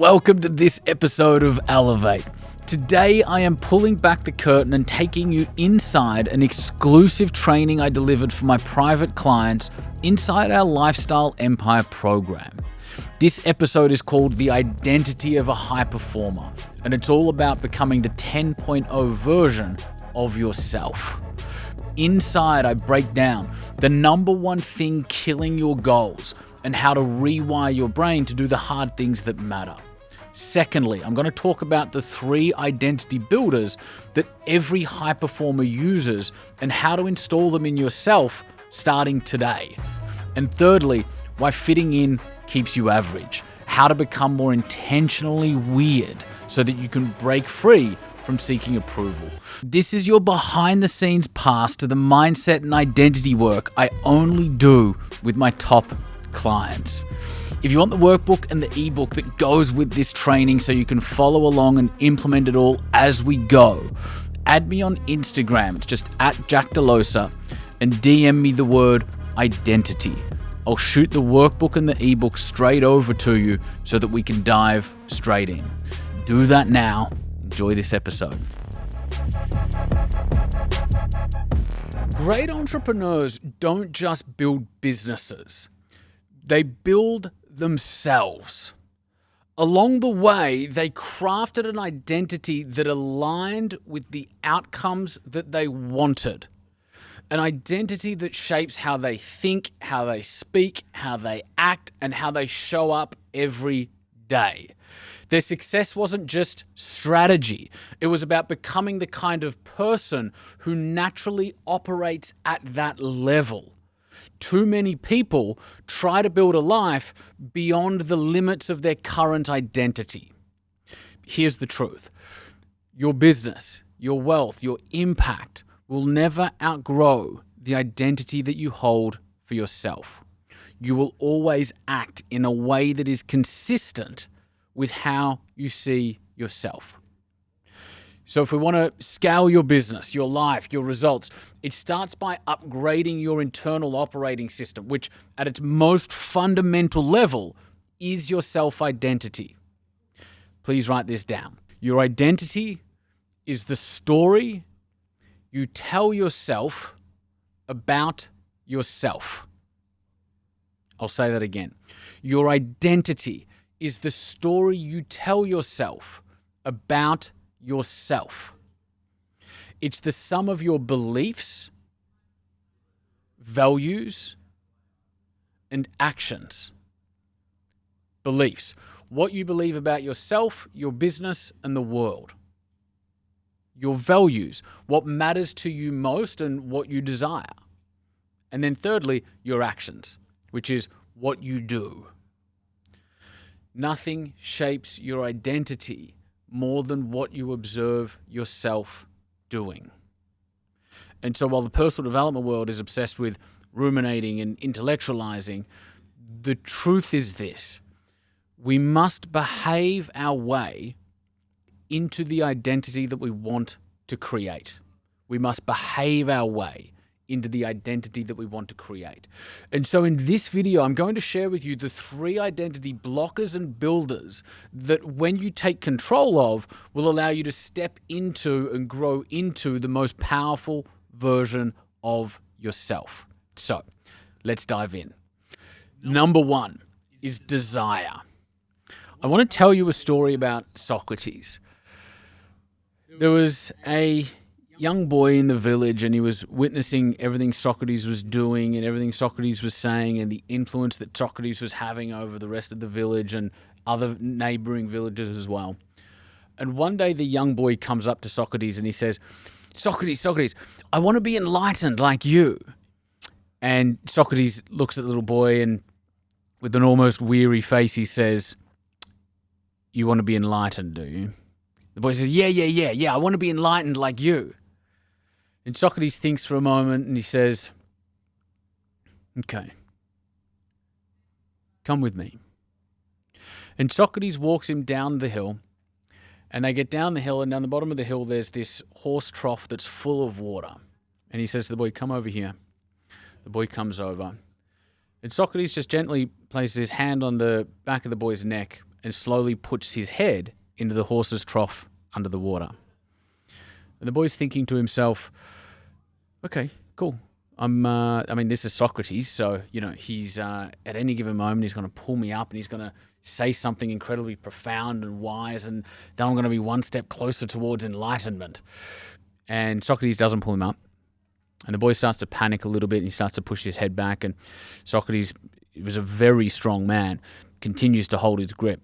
Welcome to this episode of Elevate. Today I am pulling back the curtain and taking you inside an exclusive training I delivered for my private clients inside our Lifestyle Empire program. This episode is called The Identity of a High Performer, and it's all about becoming the 10.0 version of yourself. Inside, I break down the number one thing killing your goals and how to rewire your brain to do the hard things that matter. Secondly, I'm going to talk about the 3 identity builders that every high performer uses and how to install them in yourself starting today. And thirdly, why fitting in keeps you average, how to become more intentionally weird so that you can break free from seeking approval. This is your behind the scenes pass to the mindset and identity work I only do with my top clients. If you want the workbook and the ebook that goes with this training so you can follow along and implement it all as we go, add me on Instagram. It's just @Delosa and DM me the word identity. I'll shoot the workbook and the ebook straight over to you so that we can dive straight in. Do that now. Enjoy this episode. Great entrepreneurs don't just build businesses. They build themselves. Along the way, they crafted an identity that aligned with the outcomes that they wanted. An identity that shapes how they think, how they speak, how they act, and how they show up every day. Their success wasn't just strategy. It was about becoming the kind of person who naturally operates at that level. Too many people try to build a life beyond the limits of their current identity. Here's the truth. Your business, your wealth, your impact will never outgrow the identity that you hold for yourself. You will always act in a way that is consistent with how you see yourself. So if we want to scale your business, your life, your results, it starts by upgrading your internal operating system, which at its most fundamental level is your self-identity. Please write this down. Your identity is the story you tell yourself about yourself. I'll say that again. Your identity is the story you tell yourself about yourself. It's the sum of your beliefs, values, and actions. Beliefs. What you believe about yourself, your business, and the world. Your values. What matters to you most and what you desire. And then thirdly, your actions, which is what you do. Nothing shapes your identity more than what you observe yourself doing. And so while the personal development world is obsessed with ruminating and intellectualizing, the truth is this: we must behave our way into the identity that we want to create. We must behave our way into the identity that we want to create. And so in this video, I'm going to share with you the 3 identity blockers and builders that when you take control of will allow you to step into and grow into the most powerful version of yourself. So let's dive in. Number 1 is desire. I want to tell you a story about Socrates. There was a young boy in the village, and he was witnessing everything Socrates was doing and everything Socrates was saying and the influence that Socrates was having over the rest of the village and other neighboring villages as well. And one day the young boy comes up to Socrates and he says, Socrates, I want to be enlightened like you. And Socrates looks at the little boy and with an almost weary face he says, you want to be enlightened, do you? The boy says, yeah, I want to be enlightened like you. And Socrates thinks for a moment and he says, okay, come with me. And Socrates walks him down the hill, and they get down the hill, and down the bottom of the hill there's this horse trough that's full of water. And he says to the boy, come over here. The boy comes over. And Socrates just gently places his hand on the back of the boy's neck and slowly puts his head into the horse's trough under the water. And the boy's thinking to himself, okay, cool. This is Socrates, so, he's at any given moment, he's going to pull me up and he's going to say something incredibly profound and wise, and then I'm going to be one step closer towards enlightenment. And Socrates doesn't pull him up. And the boy starts to panic a little bit and he starts to push his head back. And Socrates, he was a very strong man, continues to hold his grip.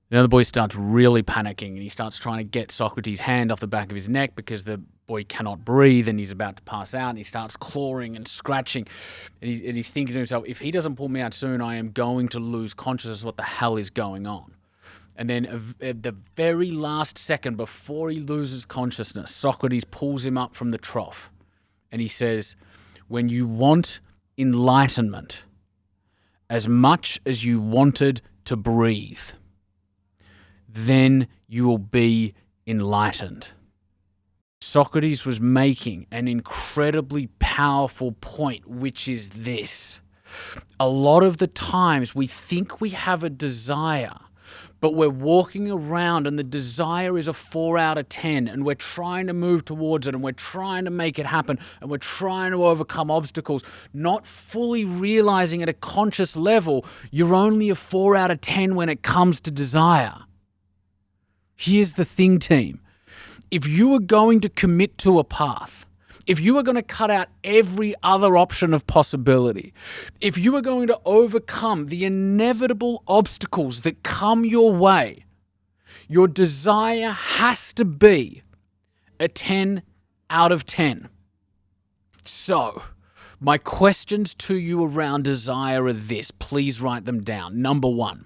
Now the boy starts really panicking and he starts trying to get Socrates' hand off the back of his neck because the boy cannot breathe and he's about to pass out, and he starts clawing and scratching. And he's thinking to himself, if he doesn't pull me out soon, I am going to lose consciousness of what the hell is going on. And then at the very last second before he loses consciousness, Socrates pulls him up from the trough and he says, when you want enlightenment as much as you wanted to breathe, then you will be enlightened. Socrates was making an incredibly powerful point, which is this. A lot of the times we think we have a desire, but we're walking around and the desire is a 4 out of 10 and we're trying to move towards it and we're trying to make it happen and we're trying to overcome obstacles, not fully realizing at a conscious level you're only a 4 out of 10 when it comes to desire. Here's the thing, team. If you are going to commit to a path, if you are going to cut out every other option of possibility, if you are going to overcome the inevitable obstacles that come your way, your desire has to be a 10 out of 10. So, my questions to you around desire are this. Please write them down. Number 1.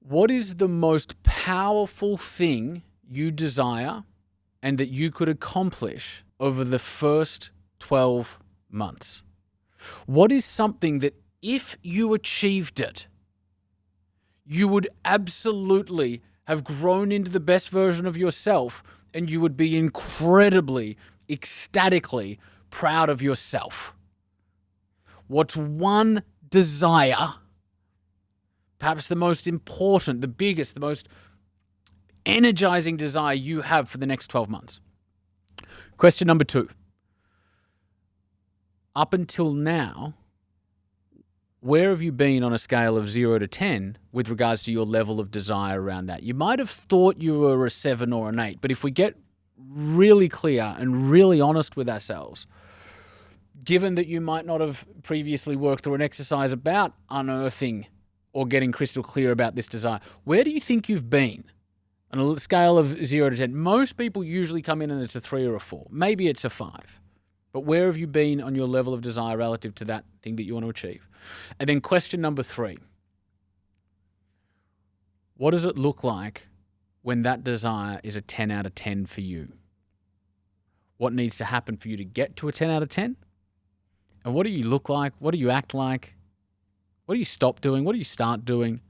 What is the most powerful thing you desire and that you could accomplish over the first 12 months? What is something that if you achieved it, you would absolutely have grown into the best version of yourself and you would be incredibly, ecstatically proud of yourself? What's one desire, perhaps the most important, the biggest, the most energizing desire you have for the next 12 months? Question number 2. Up until now, where have you been on a scale of 0 to 10 with regards to your level of desire around that? You might have thought you were a 7 or an 8, but if we get really clear and really honest with ourselves, given that you might not have previously worked through an exercise about unearthing or getting crystal clear about this desire, where do you think you've been on a scale of 0 to 10? Most people usually come in and it's a 3 or a 4. Maybe it's a 5. But where have you been on your level of desire relative to that thing that you want to achieve? And then question number 3. What does it look like when that desire is a 10 out of 10 for you? What needs to happen for you to get to a 10 out of 10? And what do you look like? What do you act like? What do you stop doing? What do you start doing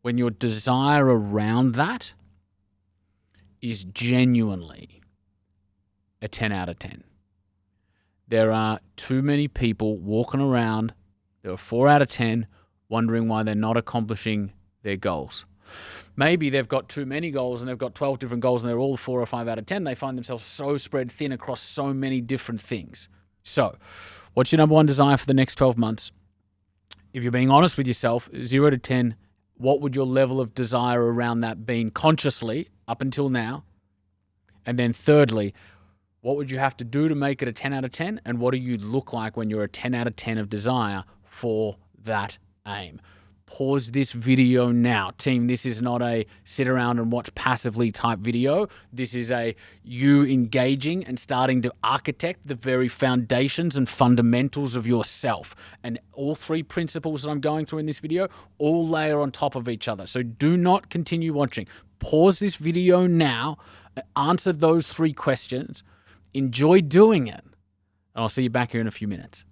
when your desire around that is genuinely a 10 out of 10? There are too many people walking around, they're a 4 out of 10, wondering why they're not accomplishing their goals. Maybe they've got too many goals and they've got 12 different goals and they're all 4 or 5 out of 10. They find themselves so spread thin across so many different things. So, what's your number 1 desire for the next 12 months? If you're being honest with yourself, 0 to 10, what would your level of desire around that been consciously up until now? And then thirdly, what would you have to do to make it a 10 out of 10? And what do you look like when you're a 10 out of 10 of desire for that aim? Pause this video now. Team, this is not a sit around and watch passively type video. This is a you engaging and starting to architect the very foundations and fundamentals of yourself. And all 3 principles that I'm going through in this video all layer on top of each other. So do not continue watching. Pause this video now. Answer those 3 questions. Enjoy doing it. And I'll see you back here in a few minutes.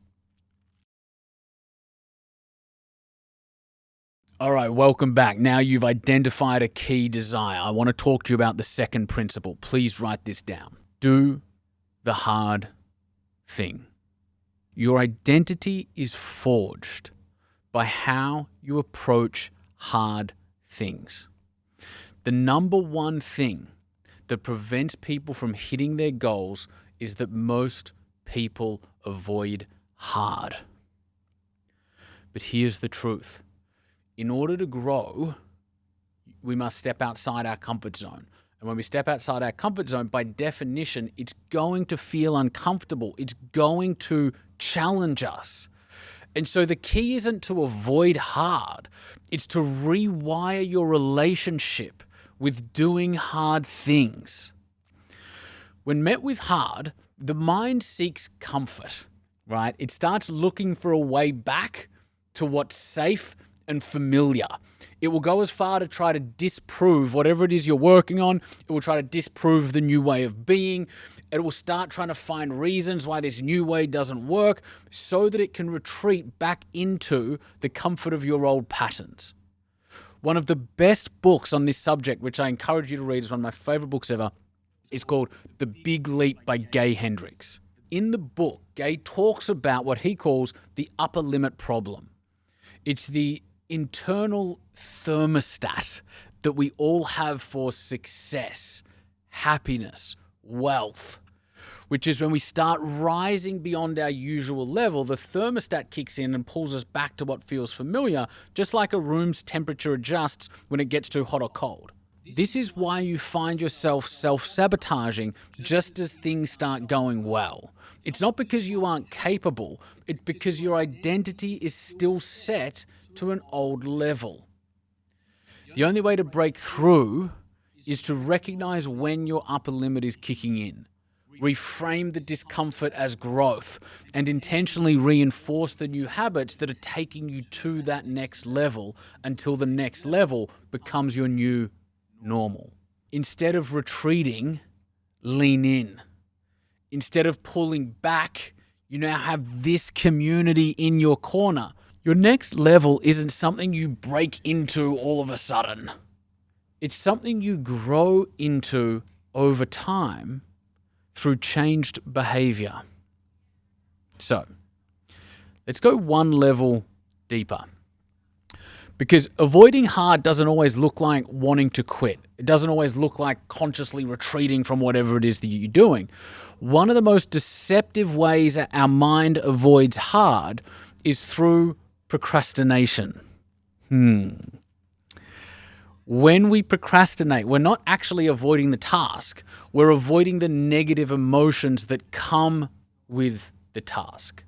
All right, welcome back. Now you've identified a key desire. I want to talk to you about the second principle. Please write this down. Do the hard thing. Your identity is forged by how you approach hard things. The number one thing that prevents people from hitting their goals is that most people avoid hard. But here's the truth. In order to grow, we must step outside our comfort zone. And when we step outside our comfort zone, by definition, it's going to feel uncomfortable. It's going to challenge us. And so the key isn't to avoid hard. It's to rewire your relationship with doing hard things. When met with hard, the mind seeks comfort, right? It starts looking for a way back to what's safe and familiar. It will go as far to try to disprove whatever it is you're working on. It will try to disprove the new way of being. It will start trying to find reasons why this new way doesn't work so that it can retreat back into the comfort of your old patterns. One of the best books on this subject, which I encourage you to read, is one of my favorite books ever, is called The Big Leap by Gay Hendricks. In the book, Gay talks about what he calls the upper limit problem. It's the internal thermostat that we all have for success, happiness, wealth, which is when we start rising beyond our usual level, the thermostat kicks in and pulls us back to what feels familiar, just like a room's temperature adjusts when it gets too hot or cold. This is why you find yourself self-sabotaging just as things start going well. It's not because you aren't capable, it's because your identity is still set to an old level. The only way to break through is to recognize when your upper limit is kicking in. Reframe the discomfort as growth and intentionally reinforce the new habits that are taking you to that next level until the next level becomes your new normal. Instead of retreating, lean in. Instead of pulling back, you now have this community in your corner. Your next level isn't something you break into all of a sudden. It's something you grow into over time through changed behavior. So, let's go one level deeper. Because avoiding hard doesn't always look like wanting to quit. It doesn't always look like consciously retreating from whatever it is that you're doing. One of the most deceptive ways our mind avoids hard is through procrastination. When we procrastinate, we're not actually avoiding the task. We're avoiding the negative emotions that come with the task.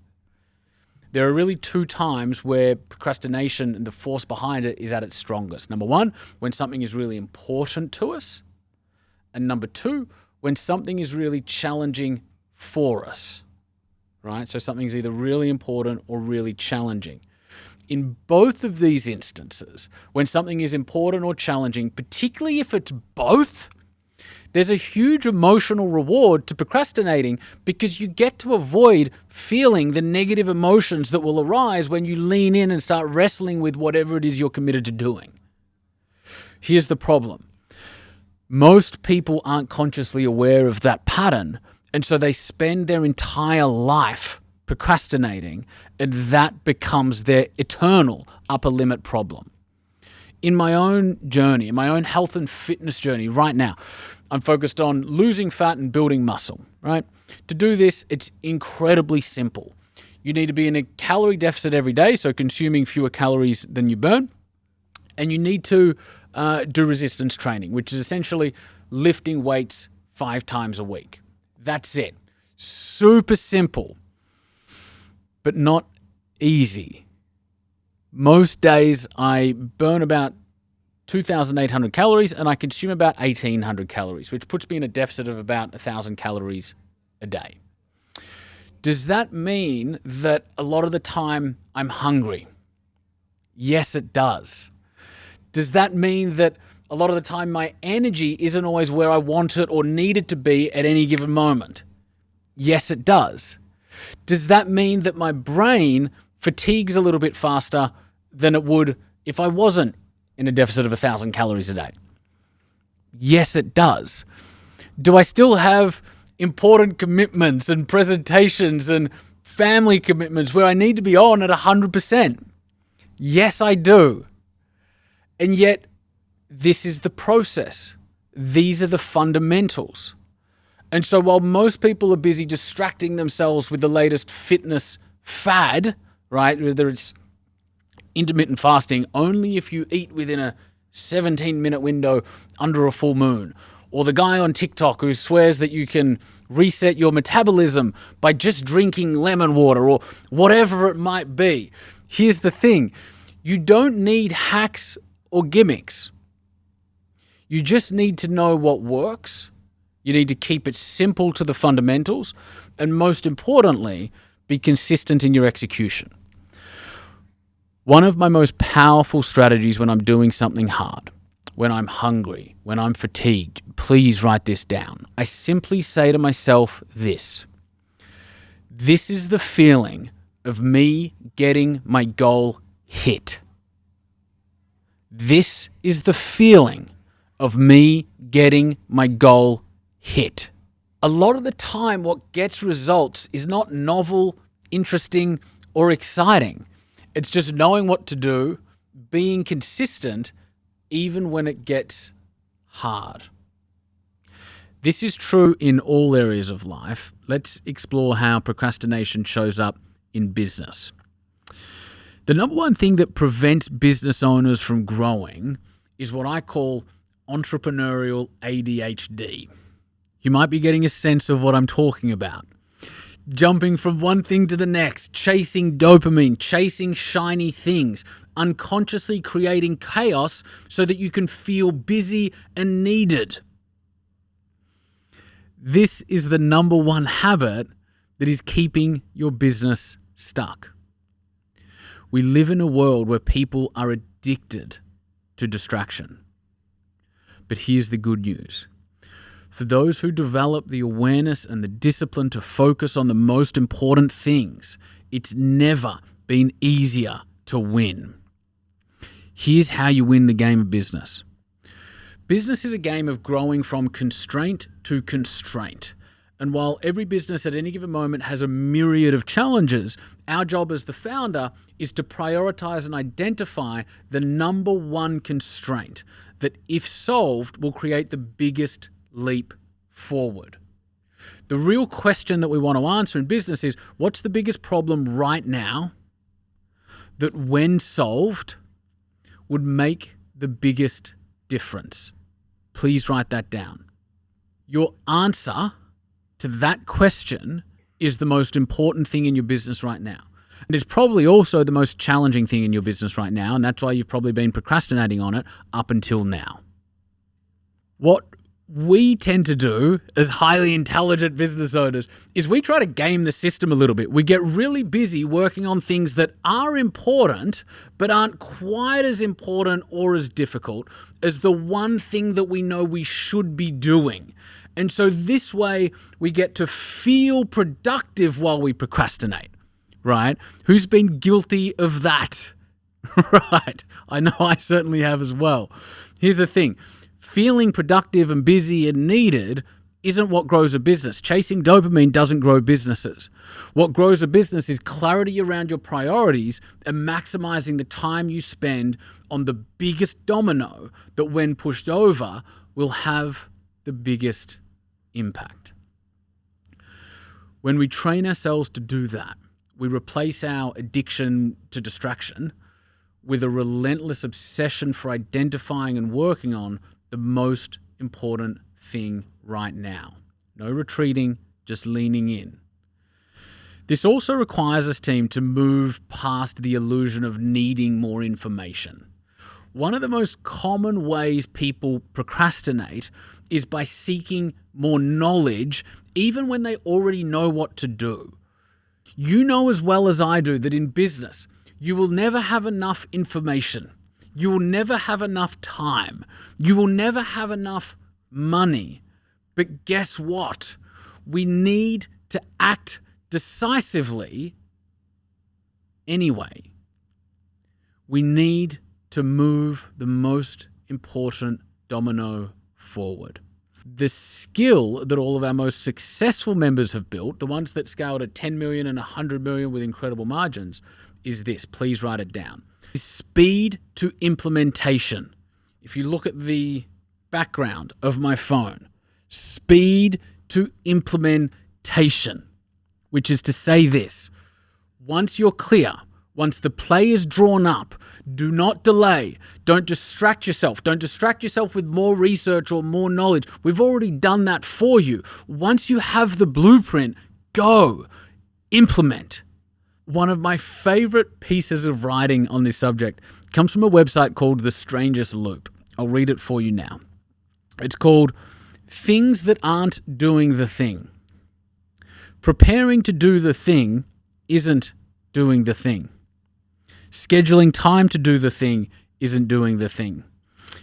There are really two times where procrastination and the force behind it is at its strongest. Number one, when something is really important to us. And number two, when something is really challenging for us, right? So something's either really important or really challenging. In both of these instances, when something is important or challenging, particularly if it's both, there's a huge emotional reward to procrastinating because you get to avoid feeling the negative emotions that will arise when you lean in and start wrestling with whatever it is you're committed to doing. Here's the problem. Most people aren't consciously aware of that pattern, and so they spend their entire life procrastinating, and that becomes their eternal upper limit problem. In my own journey, in my own health and fitness journey right now, I'm focused on losing fat and building muscle, right? To do this, it's incredibly simple. You need to be in a calorie deficit every day, so consuming fewer calories than you burn. And you need to do resistance training, which is essentially lifting weights 5 times a week. That's it. Super simple, but not easy. Most days I burn about 2,800 calories and I consume about 1,800 calories, which puts me in a deficit of about 1,000 calories a day. Does that mean that a lot of the time I'm hungry? Yes, it does. Does that mean that a lot of the time my energy isn't always where I want it or need it to be at any given moment? Yes, it does. Does that mean that my brain fatigues a little bit faster than it would if I wasn't in a deficit of 1,000 calories a day? Yes, it does. Do I still have important commitments and presentations and family commitments where I need to be on at 100%? Yes, I do. And yet, this is the process. These are the fundamentals. And so while most people are busy distracting themselves with the latest fitness fad, right, whether it's intermittent fasting only if you eat within a 17-minute window under a full moon, or the guy on TikTok who swears that you can reset your metabolism by just drinking lemon water, or whatever it might be. Here's the thing. You don't need hacks or gimmicks. You just need to know what works. You need to keep it simple to the fundamentals, and most importantly, be consistent in your execution. One of my most powerful strategies when I'm doing something hard, when I'm hungry, when I'm fatigued, please write this down. I simply say to myself this: this is the feeling of me getting my goal hit. This is the feeling of me getting my goal hit. A lot of the time, what gets results is not novel, interesting, or exciting. It's just knowing what to do, being consistent, even when it gets hard. This is true in all areas of life. Let's explore how procrastination shows up in business. The number one thing that prevents business owners from growing is what I call entrepreneurial ADHD. You might be getting a sense of what I'm talking about. Jumping from one thing to the next, chasing dopamine, chasing shiny things, unconsciously creating chaos so that you can feel busy and needed. This is the number one habit that is keeping your business stuck. We live in a world where people are addicted to distraction. But here's the good news. For those who develop the awareness and the discipline to focus on the most important things, it's never been easier to win. Here's how you win the game of business. Business is a game of growing from constraint to constraint. And while every business at any given moment has a myriad of challenges, our job as the founder is to prioritize and identify the number one constraint that, if solved, will create the biggest leap forward. The real question that we want to answer in business is, what's the biggest problem right now that, when solved, would make the biggest difference? Please write that down. Your answer to that question is the most important thing in your business right now. And it's probably also the most challenging thing in your business right now, and that's why you've probably been procrastinating on it up until now. What we tend to do as highly intelligent business owners is we try to game the system a little bit. We get really busy working on things that are important, but aren't quite as important or as difficult as the one thing that we know we should be doing. And so this way we get to feel productive while we procrastinate, right? Who's been guilty of that? Right. I know I certainly have as well. Here's the thing. Feeling productive and busy and needed isn't what grows a business. Chasing dopamine doesn't grow businesses. What grows a business is clarity around your priorities and maximizing the time you spend on the biggest domino that, when pushed over, will have the biggest impact. When we train ourselves to do that, we replace our addiction to distraction with a relentless obsession for identifying and working on the most important thing right now. No retreating, just leaning in. This also requires us, team, to move past the illusion of needing more information. One of the most common ways people procrastinate is by seeking more knowledge, even when they already know what to do. You know as well as I do that in business, you will never have enough information. You will never have enough time. You will never have enough money. But guess what? We need to act decisively anyway. We need to move the most important domino forward. The skill that all of our most successful members have built, the ones that scaled at 10 million and 100 million with incredible margins, is this. Please write it down. Speed to implementation. If you look at the background of my phone, speed to implementation, which is to say this: once you're clear, once the play is drawn up, do not delay. Don't distract yourself. Don't distract yourself with more research or more knowledge. We've already done that for you. Once you have the blueprint, go implement. One of my favorite pieces of writing on this subject comes from a website called The Strangest Loop. I'll read it for you now. It's called Things That Aren't Doing the Thing. Preparing to do the thing isn't doing the thing. Scheduling time to do the thing isn't doing the thing.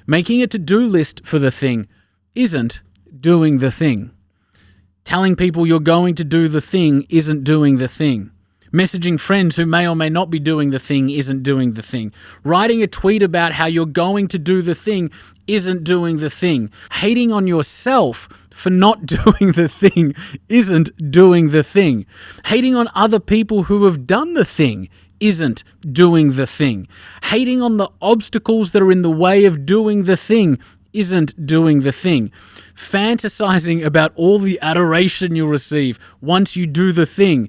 Making a to-do list for the thing isn't doing the thing. Telling people you're going to do the thing isn't doing the thing. Messaging friends who may or may not be doing the thing isn't doing the thing. Writing a tweet about how you're going to do the thing isn't doing the thing. Hating on yourself for not doing the thing isn't doing the thing. Hating on other people who have done the thing isn't doing the thing. Hating on the obstacles that are in the way of doing the thing isn't doing the thing. Fantasizing about all the adoration you'll receive once you do the thing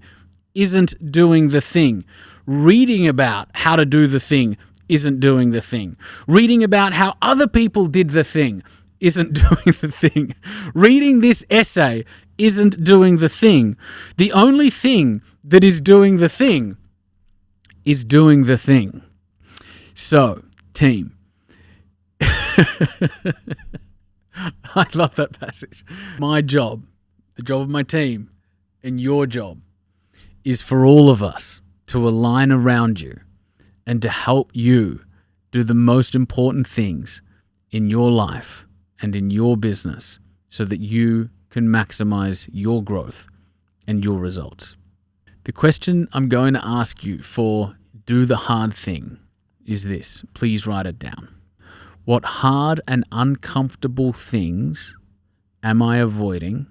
isn't doing the thing. Reading about how to do the thing isn't doing the thing. Reading about how other people did the thing isn't doing the thing. Reading this essay isn't doing the thing. The only thing that is doing the thing is doing the thing. So, team, I love that passage. My job, the job of my team, and your job is for all of us to align around you and to help you do the most important things in your life and in your business so that you can maximize your growth and your results. The question I'm going to ask you for Do the Hard Thing is this. Please write it down. What hard and uncomfortable things am I avoiding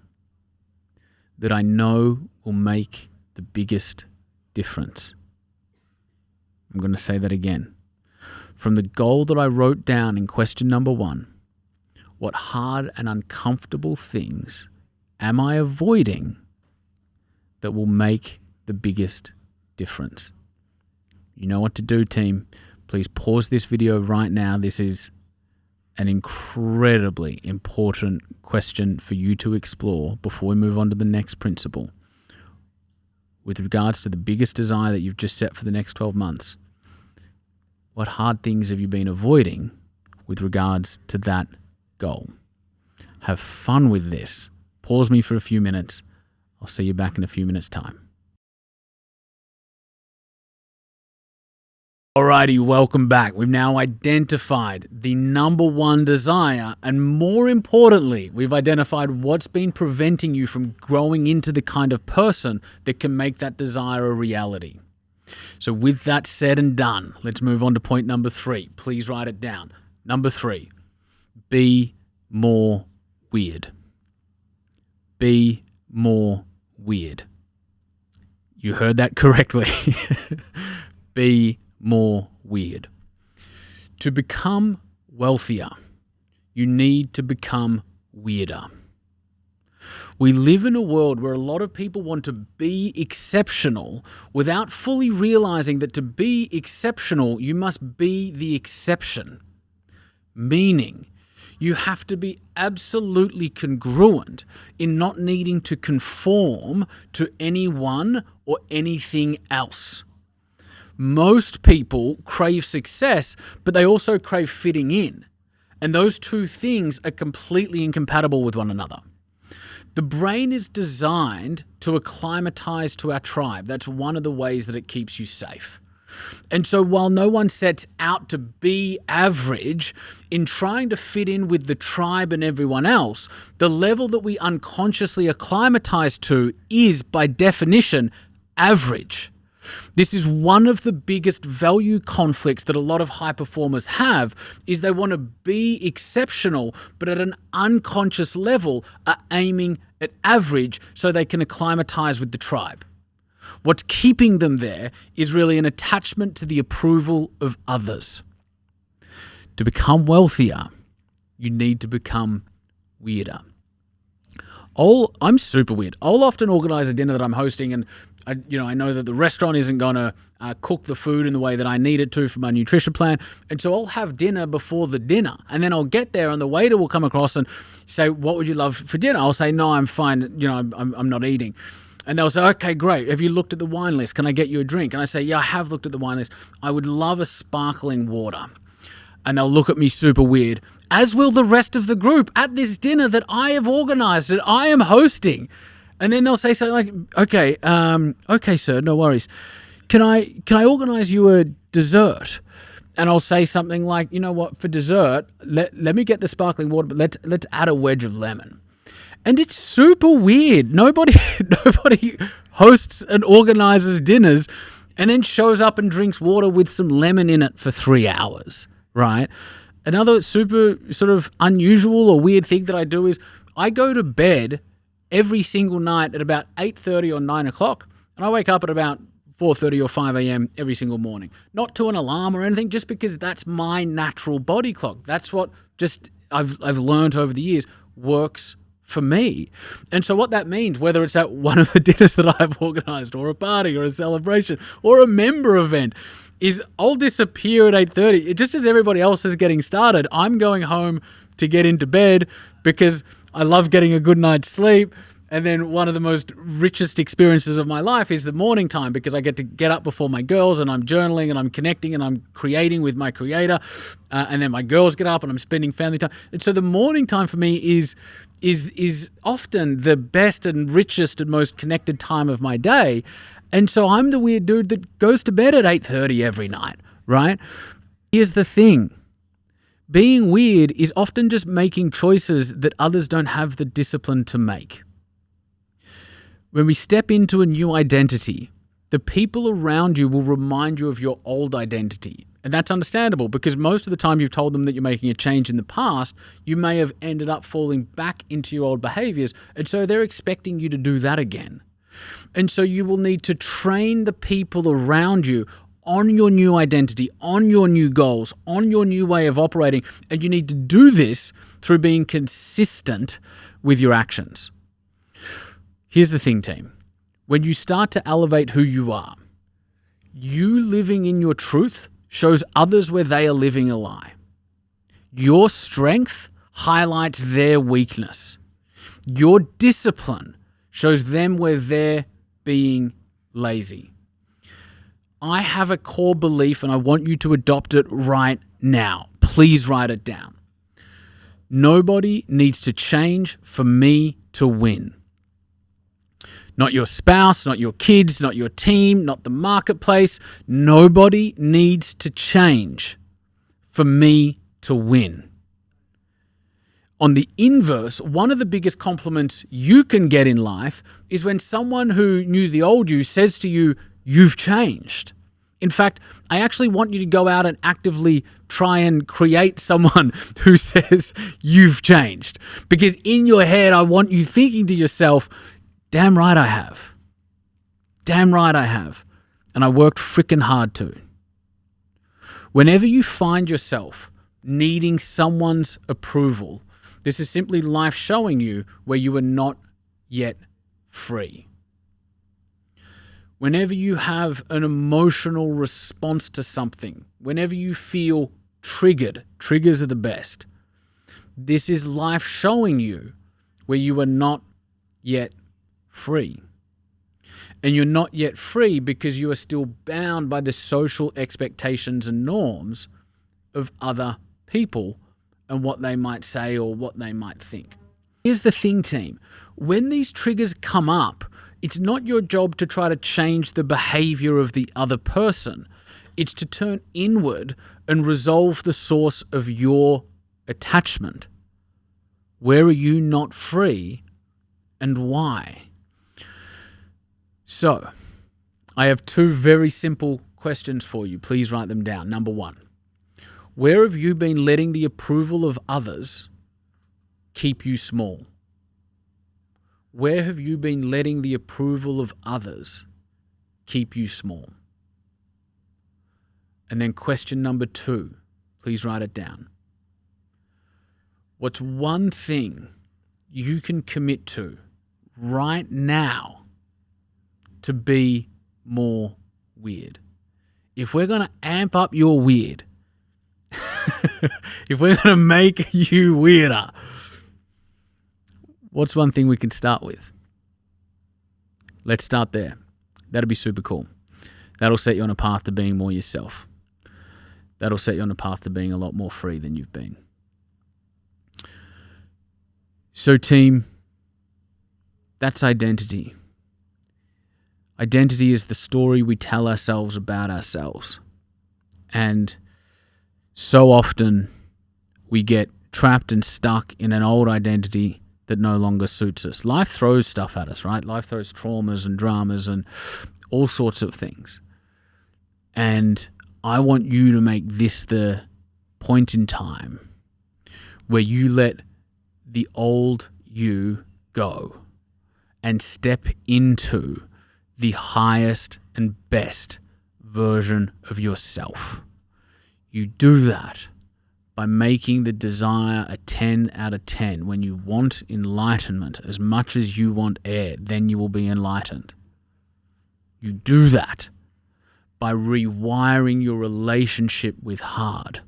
that I know will make the biggest difference? I'm going to say that again. From the goal that I wrote down in question number 1, what hard and uncomfortable things am I avoiding that will make the biggest difference? You know what to do, team. Please pause this video right now. This is an incredibly important question for you to explore before we move on to the next principle. With regards to the biggest desire that you've just set for the next 12 months, what hard things have you been avoiding with regards to that goal? Have fun with this. Pause me for a few minutes. I'll see you back in a few minutes' time. Alrighty, welcome back. We've now identified the number 1 desire, and more importantly, we've identified what's been preventing you from growing into the kind of person that can make that desire a reality. So with that said and done, let's move on to point number 3. Please write it down. Number 3, be more weird. Be more weird. You heard that correctly. Be more weird. To become wealthier, you need to become weirder. We live in a world where a lot of people want to be exceptional without fully realizing that to be exceptional, you must be the exception. Meaning, you have to be absolutely congruent in not needing to conform to anyone or anything else. Most people crave success, but they also crave fitting in. And those two things are completely incompatible with one another. The brain is designed to acclimatize to our tribe. That's one of the ways that it keeps you safe. And so while no one sets out to be average, in trying to fit in with the tribe and everyone else, the level that we unconsciously acclimatize to is, by definition, average. This is one of the biggest value conflicts that a lot of high performers have, is they want to be exceptional, but at an unconscious level are aiming at average so they can acclimatize with the tribe. What's keeping them there is really an attachment to the approval of others. To become wealthier, you need to become weirder. I'm super weird. I'll often organize a dinner that I'm hosting, and I know that the restaurant isn't going to cook the food in the way that I need it to for my nutrition plan. And so I'll have dinner before the dinner. And then I'll get there and the waiter will come across and say, what would you love for dinner? I'll say, no, I'm fine. I'm not eating. And they'll say, okay, great. Have you looked at the wine list? Can I get you a drink? And I say, yeah, I have looked at the wine list. I would love a sparkling water. And they'll look at me super weird, as will the rest of the group at this dinner that I have organized, that I am hosting. And then they'll say something like, okay, sir, no worries. Can I organize you a dessert? And I'll say something like, you know what, for dessert, let me get the sparkling water, but let's add a wedge of lemon. And it's super weird. Nobody hosts and organizes dinners and then shows up and drinks water with some lemon in it for 3 hours, right? Another super sort of unusual or weird thing that I do is I go to bed every single night at about 8:30 or 9 o'clock, and I wake up at about 4:30 or 5 a.m. every single morning. Not to an alarm or anything, just because that's my natural body clock. That's what just I've learned over the years works for me. And so what that means, whether it's at one of the dinners that I've organized or a party or a celebration or a member event, is I'll disappear at 8:30. Just as everybody else is getting started, I'm going home to get into bed because I love getting a good night's sleep. And then one of the most richest experiences of my life is the morning time, because I get to get up before my girls and I'm journaling and I'm connecting and I'm creating with my creator. And then my girls get up and I'm spending family time. And so the morning time for me is often the best and richest and most connected time of my day. And so I'm the weird dude that goes to bed at 8:30 every night, right? Here's the thing. Being weird is often just making choices that others don't have the discipline to make. When we step into a new identity, the people around you will remind you of your old identity. And that's understandable, because most of the time you've told them that you're making a change in the past, you may have ended up falling back into your old behaviors. And so they're expecting you to do that again. And so you will need to train the people around you on your new identity, on your new goals, on your new way of operating. And you need to do this through being consistent with your actions. Here's the thing, team. When you start to elevate who you are, you living in your truth shows others where they are living a lie. Your strength highlights their weakness. Your discipline shows them where they're being lazy. I have a core belief and I want you to adopt it right now. Please write it down. Nobody needs to change for me to win. Not your spouse, not your kids, not your team, not the marketplace. Nobody needs to change for me to win. On the inverse, one of the biggest compliments you can get in life is when someone who knew the old you says to you, you've changed. In fact, I actually want you to go out and actively try and create someone who says you've changed. Because in your head, I want you thinking to yourself, damn right I have. Damn right I have. And I worked freaking hard to. Whenever you find yourself needing someone's approval, this is simply life showing you where you are not yet free. Whenever you have an emotional response to something, whenever you feel triggered, triggers are the best. This is life showing you where you are not yet free. And you're not yet free because you are still bound by the social expectations and norms of other people and what they might say or what they might think. Here's the thing, team. When these triggers come up, it's not your job to try to change the behavior of the other person. It's to turn inward and resolve the source of your attachment. Where are you not free and why? So, I have two very simple questions for you. Please write them down. Number one, where have you been letting the approval of others keep you small? Where have you been letting the approval of others keep you small? And then question number 2, please write it down. What's one thing you can commit to right now to be more weird? If we're going to amp up your weird, if we're going to make you weirder, what's one thing we can start with? Let's start there. That'll be super cool. That'll set you on a path to being more yourself. That'll set you on a path to being a lot more free than you've been. So team, that's identity. Identity is the story we tell ourselves about ourselves. And so often we get trapped and stuck in an old identity that no longer suits us. Life throws stuff at us, right? Life throws traumas and dramas and all sorts of things. And I want you to make this the point in time where you let the old you go and step into the highest and best version of yourself. You do that by making the desire a 10 out of 10. When you want enlightenment as much as you want air, then you will be enlightened. You do that by rewiring your relationship with hard,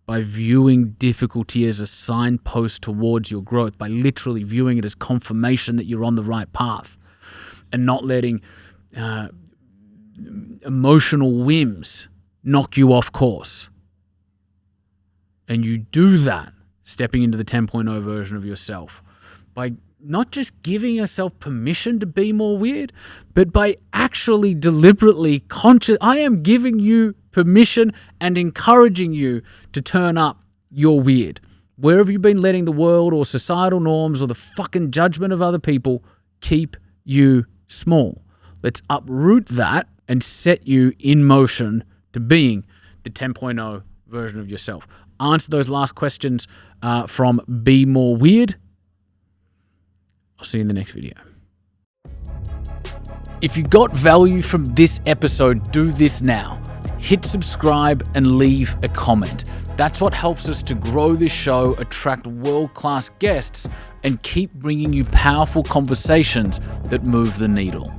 by viewing difficulty as a signpost towards your growth, by literally viewing it as confirmation that you're on the right path, and not letting emotional whims knock you off course. And you do that stepping into the 10.0 version of yourself by not just giving yourself permission to be more weird, but by actually deliberately I am giving you permission and encouraging you to turn up your weird. Where have you been letting the world or societal norms or the fucking judgment of other people keep you small? Let's uproot that and set you in motion to being the 10.0 version of yourself. Answer those last questions from Be More Weird. I'll see you in the next video. If you got value from this episode, do this now. Hit subscribe and leave a comment. That's what helps us to grow this show, attract world-class guests, and keep bringing you powerful conversations that move the needle.